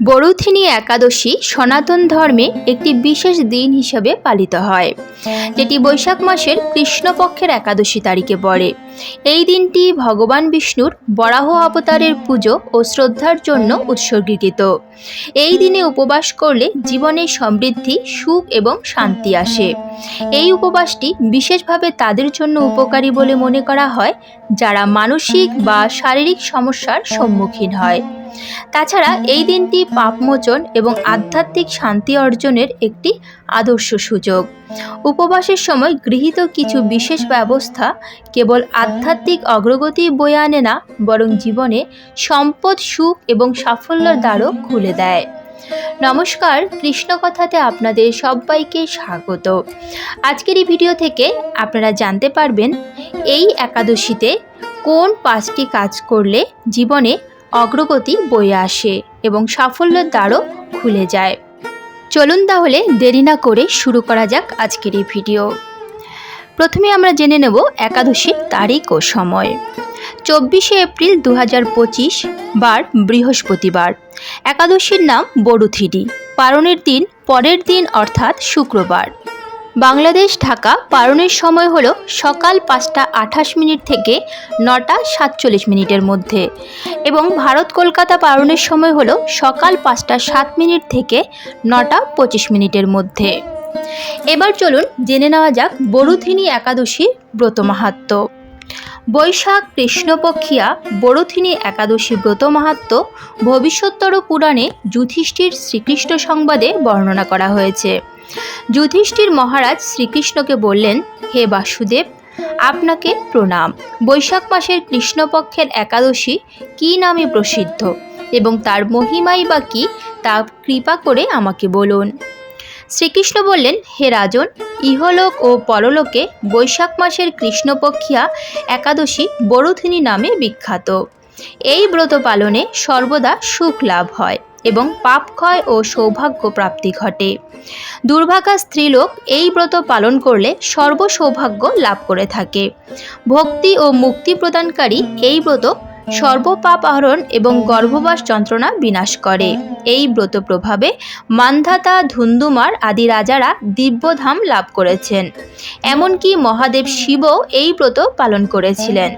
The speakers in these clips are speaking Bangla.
বরুথিনী একাদশী সনাতন ধর্মে একটি বিশেষ দিন হিসেবে পালিত হয়, যেটি বৈশাখ মাসের কৃষ্ণপক্ষের একাদশী তারিখে পড়ে। এই দিনটি ভগবান বিষ্ণুর বরাহ অবতারের পুজো ও শ্রদ্ধার জন্য উৎসর্গীকৃত। এই দিনে উপবাস করলে জীবনে সমৃদ্ধি, সুখ এবং শান্তি আসে। এই উপবাসটি বিশেষভাবে তাদের জন্য উপকারী বলে মনে করা হয় যারা মানসিক বা শারীরিক সমস্যার সম্মুখীন হয়। তাছাড়া এই দিনটি পাপমোচন এবং আধ্যাত্মিক শান্তি অর্জনের একটি আদর্শ সুযোগ। উপবাসের সময় গৃহীত কিছু বিশেষ ব্যবস্থা কেবল আধ্যাত্মিক অগ্রগতি বয়ে আনে না, বরং জীবনে সম্পদ, সুখ এবং সাফল্যের দ্বারও খুলে দেয়। নমস্কার, কৃষ্ণকথাতে আপনাদের সবাইকে স্বাগত। আজকের এই ভিডিও থেকে আপনারা জানতে পারবেন এই একাদশীতে কোন 5টি কাজ করলে জীবনে অগ্রগতি বয়ে আসে এবং সাফল্যের দ্বারও খুলে যায়। চলুন তাহলে দেরি না করে শুরু করা যাক আজকের এই ভিডিও। প্রথমে আমরা জেনে নেব একাদশীর তারিখ ও সময়। 24শে এপ্রিল 2025, বার বৃহস্পতিবার। একাদশীর নাম বরুথিনী। পারণের দিন পরের দিন অর্থাৎ শুক্রবার। বাংলাদেশ ঢাকা পারণের সময় হলো সকাল 5টা 28 মিনিট থেকে 9টা 47 মিনিটের মধ্যে, এবং ভারত কলকাতা পারণের সময় হলো সকাল 5টা 7 মিনিট থেকে 9টা 25 মিনিটের মধ্যে। এবার চলুন জেনে নেওয়া যাক বরুথিনী একাদশীর ব্রত মাহাত্ম্য। বৈশাখ কৃষ্ণপক্ষিয়া বরুথিনী একাদশী ব্রত মাহাত্ম্য ভবিষ্যত্তর পুরাণে যুধিষ্ঠির শ্রীকৃষ্ণ সংবাদে বর্ণনা করা হয়েছে। যুধিষ্ঠির মহারাজ শ্রীকৃষ্ণকে বললেন, হে বাসুদেব, আপনাকে প্রণাম। বৈশাখ মাসের কৃষ্ণপক্ষের একাদশী কী নামে প্রসিদ্ধ এবং তার মহিমাই বা কী, তা কৃপা করে আমাকে বলুন। শ্রীকৃষ্ণ বললেন, হে রাজন, ইহলোক ও পরলোকে বৈশাখ মাসের কৃষ্ণপক্ষিয়া একাদশী বরুথিনী নামে বিখ্যাত। এই ব্রত পালনে সর্বদা সুখ লাভ হয় এবং পাপক্ষয় ও সৌভাগ্য প্রাপ্তি ঘটে। দুর্ভাগা স্ত্রীলোক এই ব্রত পালন করলে সর্বসৌভাগ্য লাভ করে থাকে। ভক্তি ও মুক্তি প্রদানকারী এই ব্রত সর্বপাপ হরণ এবং গর্ভবাস যন্ত্রণা বিনাশ করে। এই ব্রত প্রভাবে মান্ধাতা, ধুন্ধুমার আদি রাজারা দিব্যধাম লাভ করেছেন। এমনকি মহাদেব শিবও এই ব্রত পালন করেছিলেন।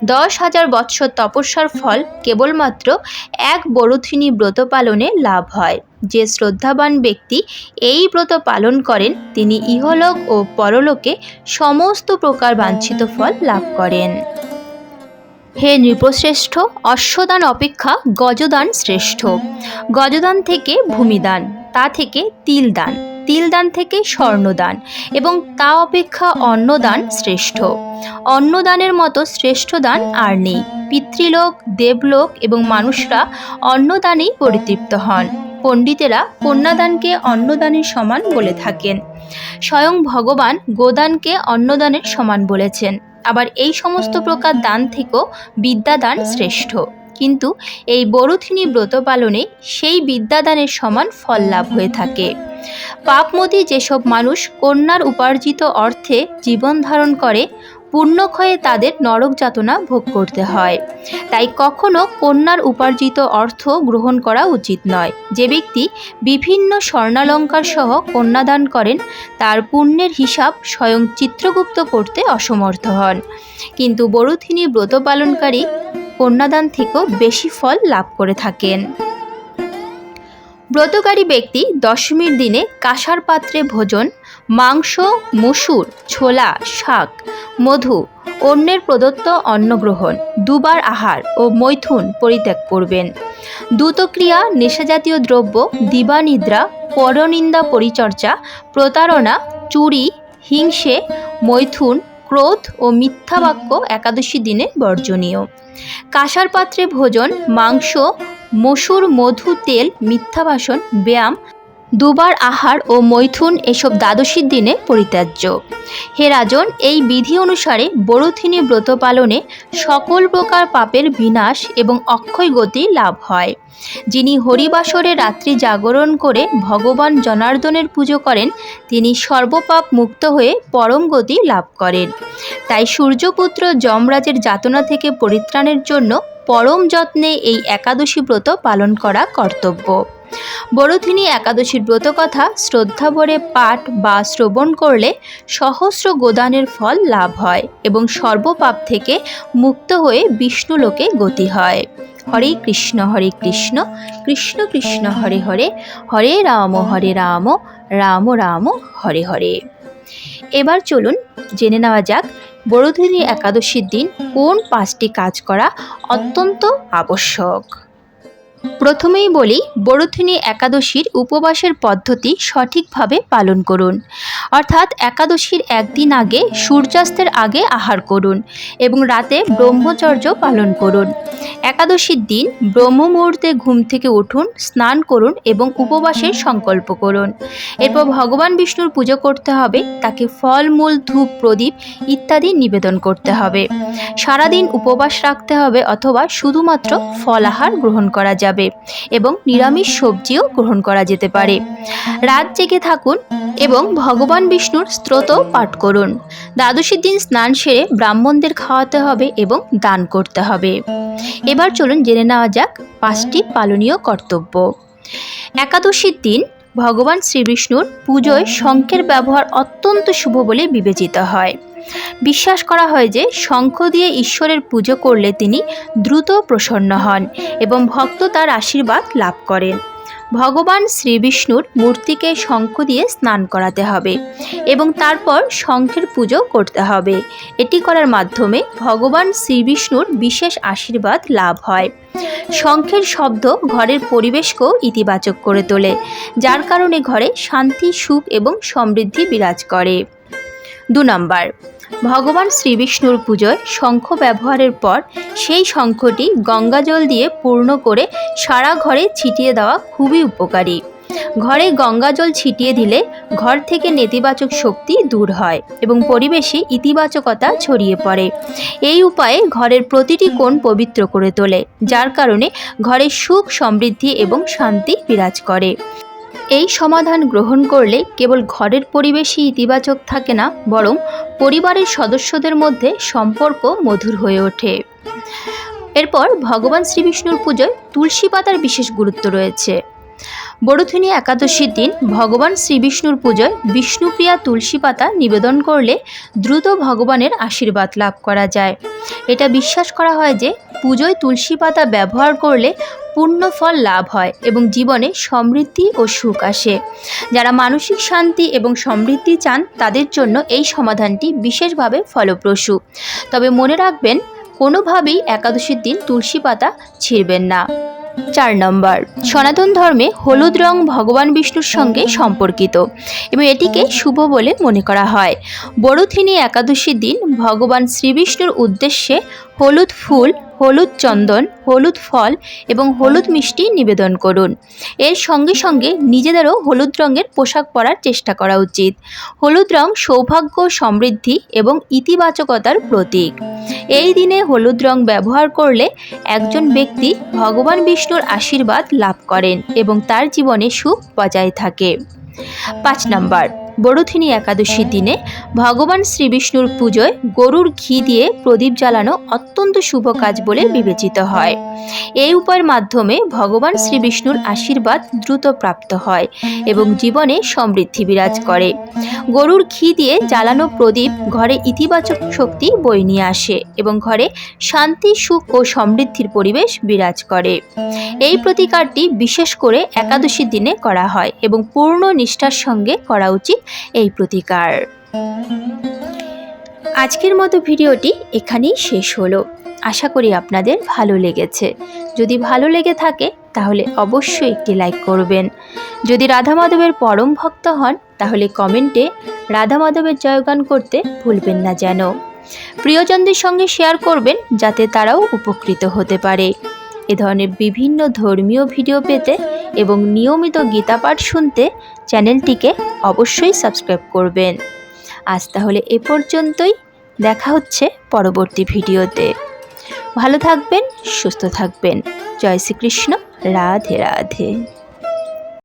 10,000 বৎসর তপস্যার ফল কেবলমাত্র এক বরুথিনী ব্রত পালনে লাভ হয়। যে শ্রদ্ধাবান ব্যক্তি এই ব্রত পালন করেন তিনি ইহলোক ও পরলোকে সমস্ত প্রকার বাঞ্ছিত ফল লাভ করেন। হে নৃপশ্রেষ্ঠ, অশ্বদান অপেক্ষা গজদান শ্রেষ্ঠ। গজদান থেকে ভূমিদান, তা থেকে তিলদান, তিলদান থেকে স্বর্ণদান এবং তা অপেক্ষা অন্নদান শ্রেষ্ঠ। অন্নদানের মতো শ্রেষ্ঠ দান আর নেই। পিতৃলোক, দেবলোক এবং মানুষরা অন্নদানেই পরিতৃপ্ত হন। পণ্ডিতেরা কন্যাদানকে অন্নদানের সমান বলে থাকেন। স্বয়ং ভগবান গোদানকে অন্নদানের সমান বলেছেন। আবার এই সমস্ত প্রকার দান থেকেও বিদ্যাদান শ্রেষ্ঠ। কিন্তু এই বরুথিনী ব্রত পালনে সেই বিদ্যাদানের সমান ফল লাভ হয়ে থাকে। পাপমতী যেসব মানুষ কন্যার উপার্জিত অর্থে জীবন ধারণ করে, পুণ্যক্ষয়ে তাদের নরক যাতনা ভোগ করতে হয়। তাই কখনো কন্যার উপার্জিত অর্থ গ্রহণ করা উচিত নয়। যে ব্যক্তি বিভিন্ন স্বর্ণালঙ্কার সহ কন্যাদান করেন তার পুণ্যের হিসাব স্বয়ং চিত্রগুপ্ত করতে অসমর্থ হন। কিন্তু বরুথিনী ব্রত পালনকারী কন্যাদান থেকেও বেশি ফল লাভ করে থাকেন। ব্রতকারী ব্যক্তি দশমীর দিনে কাঁসার পাত্রে ভোজন, মাংস, মসুর, ছোলা, শাক, মধু, অন্যের প্রদত্ত অন্নগ্রহণ, দুবার আহার ও মৈথুন পরিত্যাগ করবেন। দ্রুতক্রিয়া, নেশাজাতীয় দ্রব্য, দিবানিদ্রা, পরনিন্দা পরিচর্যা, প্রতারণা, চুরি, হিংসে, মৈথুন, ক্রোধ ও মিথ্যা বাক্য একাদশী দিনে বর্জনীয়। কাঁসার পাত্রে ভোজন, মাংস, মসুর, মধু, তেল, মিথ্যা ভাষণ, ব্যায়াম, দুবার আহার ও মৈথুন এসব দ্বাদশীর দিনে পরিত্যাজ্য। হে রাজন, এই বিধি অনুসারে বরুথিনী ব্রত পালনে সকল প্রকার পাপের বিনাশ এবং অক্ষয় গতি লাভ হয়। যিনি হরিবাসরে রাত্রি জাগরণ করে ভগবান জনার্দনের পুজো করেন তিনি সর্বপাপ মুক্ত হয়ে পরম গতি লাভ করেন। তাই সূর্যপুত্র যমরাজের যাতনা থেকে পরিত্রাণের জন্য পরম যত্নে এই একাদশী ব্রত পালন করা কর্তব্য। বড়থিনী একাদশীর ব্রতকথা শ্রদ্ধা ভরে পাঠ বা শ্রবণ করলে সহস্র গোদানের ফল লাভ হয় এবং সর্বপাপ থেকে মুক্ত হয়ে বিষ্ণুলোকে গতি হয়। হরে কৃষ্ণ কৃষ্ণ কৃষ্ণ হরে হরে, হরে রাম রাম রাম হরে হরে। এবার চলুন জেনে নেওয়া যাক বড়থিনী একাদশীর দিন কোন 5টি কাজ করা অত্যন্ত আবশ্যক। প্রথমেই বলি, বড়থিনী একাদশীর উপবাসের পদ্ধতি সঠিকভাবে পালন করুন। অর্থাৎ একাদশীর একদিন আগে সূর্যাস্তের আগে আহার করুন এবং রাতে ব্রহ্মচর্য পালন করুন। একাদশীর দিন ব্রহ্ম মুহূর্তে ঘুম থেকে উঠুন, স্নান করুন এবং উপবাসের সংকল্প করুন। এরপর ভগবান বিষ্ণুর পুজো করতে হবে, তাকে ফল মূল ধূপ প্রদীপ ইত্যাদি নিবেদন করতে হবে। সারাদিন উপবাস রাখতে হবে অথবা শুধুমাত্র ফলাহার গ্রহণ করা যাবে এবং নিরামিষ সবজিও গ্রহণ করা যেতে পারে। রাত জেগে থাকুন এবং ভগবান বিষ্ণুর স্তোত্র পাঠ করুন। দ্বাদশীর দিন স্নান সেরে ব্রাহ্মণদের খাওয়াতে হবে এবং দান করতে হবে। এবার চলুন জেনে নেওয়া যাক 5টি পালনীয় কর্তব্য। একাদশীর দিন ভগবান শ্রীবিষ্ণুর পুজোয় শঙ্খের ব্যবহার অত্যন্ত শুভ বলে বিবেচিত হয়। বিশ্বাস করা হয় যে শঙ্খ দিয়ে ঈশ্বরের পুজো করলে তিনি দ্রুত প্রসন্ন হন এবং ভক্ত তার আশীর্বাদ লাভ করেন। ভগবান শ্রীবিষ্ণুর মূর্তিকে শঙ্খ দিয়ে স্নান করাতে হবে এবং তারপর শঙ্খের পুজো করতে হবে। এটি করার মাধ্যমে ভগবান শ্রীবিষ্ণুর বিশেষ আশীর্বাদ লাভ হয়। শঙ্খের শব্দ ঘরের পরিবেশকেও ইতিবাচক করে তোলে, যার কারণে ঘরে শান্তি, সুখ এবং সমৃদ্ধি বিরাজ করে। 2 নম্বর, ভগবান শ্রীবিষ্ণুর পুজোয় শঙ্খ ব্যবহারের পর সেই শঙ্খটি গঙ্গাজল দিয়ে পূর্ণ করে সারা ঘরে ছিটিয়ে দেওয়া খুবই উপকারী। ঘরে গঙ্গাজল ছিটিয়ে দিলে ঘর থেকে নেতিবাচক শক্তি দূর হয় এবং পরিবেশে ইতিবাচকতা ছড়িয়ে পড়ে। এই উপায়ে ঘরের প্রতিটি কোণ পবিত্র করে তোলে, যার কারণে ঘরে সুখ, সমৃদ্ধি এবং শান্তি বিরাজ করে। এই সমাধান গ্রহণ করলে কেবল ঘরের পরিবেশই ইতিবাচক থাকে না, বরং পরিবারের সদস্যদের মধ্যে সম্পর্ক মধুর হয়ে ওঠে। এরপর ভগবান শ্রীবিষ্ণুর পুজোয় তুলসী পাতার বিশেষ গুরুত্ব রয়েছে। বড়থিনী একাদশীর দিন ভগবান শ্রীবিষ্ণুর পুজোয় বিষ্ণুপ্রিয়া তুলসী পাতা নিবেদন করলে দ্রুত ভগবানের আশীর্বাদ লাভ করা যায়। এটা বিশ্বাস করা হয় যে পুজোয় তুলসী পাতা ব্যবহার করলে পূর্ণ ফল লাভ হয় এবং জীবনে সমৃদ্ধি ও সুখ আসে। যারা মানসিক শান্তি এবং সমৃদ্ধি চান তাদের জন্য এই সমাধানটি বিশেষভাবে ফলপ্রসূ। তবে মনে রাখবেন, কোনোভাবেই একাদশীর দিন তুলসী পাতা ছিঁড়বেন না। 4 নম্বর, সনাতন ধর্মে হলুদ রং ভগবান বিষ্ণুর সঙ্গে সম্পর্কিত এবং এটিকে শুভ বলে মনে করা হয়। বড়থিনী একাদশীর দিন ভগবান শ্রীবিষ্ণুর উদ্দেশ্যে হলুদ ফুল, হলুদ চন্দন, হলুদ ফল এবং হলুদ মিষ্টি নিবেদন করুন। এর সঙ্গে সঙ্গে নিজেদেরও হলুদ রঙের পোশাক পরার চেষ্টা করা উচিত। হলুদ রং সৌভাগ্য, সমৃদ্ধি এবং ইতিবাচকতার প্রতীক। এই দিনে হলুদ রং ব্যবহার করলে একজন ব্যক্তি ভগবান বিষ্ণুর আশীর্বাদ লাভ করেন এবং তার জীবনে সুখ বজায় থাকে। 5 নম্বর, বড়থিনী একাদশীর দিনে ভগবান শ্রীবিষ্ণুর পুজোয় গরুর ঘি দিয়ে প্রদীপ জ্বালানো অত্যন্ত শুভ কাজ বলে বিবেচিত হয়। এই উপায়ের মাধ্যমে ভগবান শ্রীবিষ্ণুর আশীর্বাদ দ্রুত প্রাপ্ত হয় এবং জীবনে সমৃদ্ধি বিরাজ করে। গরুর ঘি দিয়ে জ্বালানো প্রদীপ ঘরে ইতিবাচক শক্তি বয়ে নিয়ে আসে এবং ঘরে শান্তি, সুখ ও সমৃদ্ধির পরিবেশ বিরাজ করে। এই প্রতিকারটি বিশেষ করে একাদশীর দিনে করা হয় এবং পূর্ণ নিষ্ঠার সঙ্গে করা উচিত এই প্রতিকার। আজকের মতো ভিডিওটি এখানেই শেষ হলো। আশা করি আপনাদের ভালো লেগেছে। যদি ভালো লেগে থাকে তাহলে অবশ্যই একটি লাইক করবেন। যদি রাধা মাধবের পরম ভক্ত হন তাহলে কমেন্টে রাধা মাধবের জয়গান করতে ভুলবেন না যেন। প্রিয়জনদের সঙ্গে শেয়ার করবেন যাতে তারাও উপকৃত হতে পারে। এ ধরনের বিভিন্ন ধর্মীয় ভিডিও পেতে এবং নিয়মিত গীতা পাঠ শুনতে চ্যানেলটিকে অবশ্যই সাবস্ক্রাইব করবেন। আজ তাহলে এ পর্যন্তই। দেখা হচ্ছে পরবর্তী ভিডিওতে। ভালো থাকবেন, সুস্থ থাকবেন। জয় শ্রীকৃষ্ণ। রাধে রাধে।